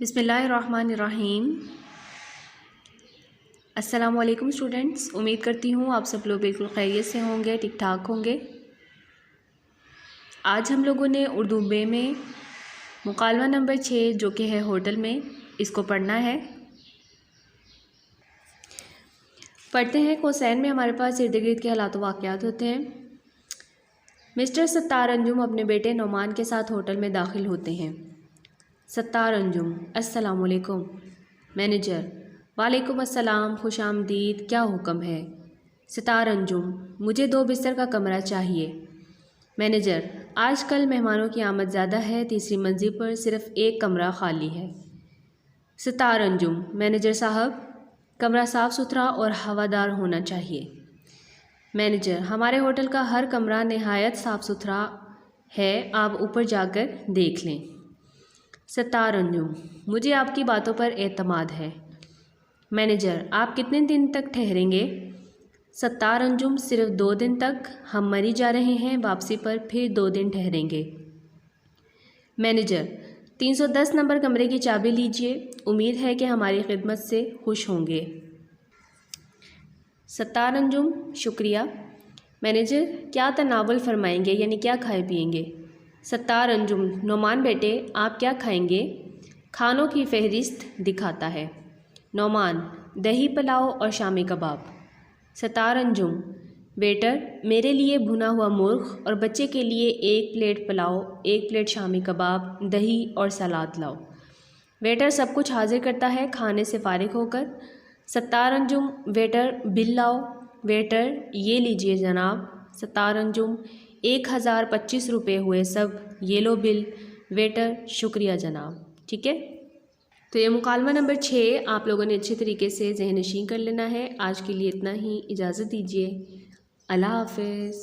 बिस्मिल्लाहिर्रहमानिर्रहीम। अस्सलामुअलैकुम स्टूडेंट्स, उम्मीद करती हूँ आप सब लोग बिल्कुल खैरियत से होंगे, ठीक ठाक होंगे। आज हम लोगों ने उर्दू बे में मुकालमा नंबर 6 जो कि है होटल में, इसको पढ़ना है। पढ़ते हैं। कोसैन में हमारे पास इर्द गिर्द के हालात वाक़यात होते हैं। मिस्टर सत्तार अंजुम अपने बेटे नोमान के साथ होटल में दाखिल होते हैं। सत्तार अंजुम: अस्सलामुअलैकुम। मैनेजर: वालेकुम अस्सलाम, खुश आमदीद, क्या हुक्म है? सत्तार अंजुम: मुझे 2 बिस्तर का कमरा चाहिए। मैनेजर: आजकल मेहमानों की आमद ज़्यादा है, तीसरी मंजिल पर सिर्फ़ 1 कमरा खाली है। सत्तार अंजुम: मैनेजर साहब, कमरा साफ़ सुथरा और हवादार होना चाहिए। मैनेजर: हमारे होटल का हर कमरा नहायत साफ़ सुथरा है, आप ऊपर जाकर देख लें। सत्तार अंजुम: मुझे आपकी बातों पर एतमाद है। मैनेजर: आप कितने दिन तक ठहरेंगे? सत्तार अंजुम: सिर्फ 2 दिन तक, हम मरी जा रहे हैं, वापसी पर फिर 2 दिन ठहरेंगे। मैनेजर: 310 नंबर कमरे की चाबी लीजिए, उम्मीद है कि हमारी खिदमत से खुश होंगे। सत्तार अंजुम: शुक्रिया। मैनेजर: क्या तनावुल फरमाएंगे, यानी क्या खाए पिएंगे? सत्तार अंजुम: नोमान बेटे, आप क्या खाएंगे? खानों की फहरिस्त दिखाता है। नोमान: दही पुलाव और शामी कबाब। सत्तार अंजुम: वेटर, मेरे लिए भुना हुआ मुर्ग और बच्चे के लिए 1 प्लेट पुलाव, 1 प्लेट शामी कबाब, दही और सलाद लाओ। वेटर सब कुछ हाजिर करता है खाने से फारिग होकर। सत्तार अंजुम: वेटर, बिल लाओ। वेटर: ये लीजिए जनाब। सत्तार अंजुम: 1025 रुपये हुए सब, ये लो बिल। वेटर: शुक्रिया जनाब। ठीक है, तो ये मुकालमा नंबर 6 आप लोगों ने अच्छे तरीके से ज़हन नशीं कर लेना है। आज के लिए इतना ही, इजाज़त दीजिए। अल्लाह हाफ़िज़।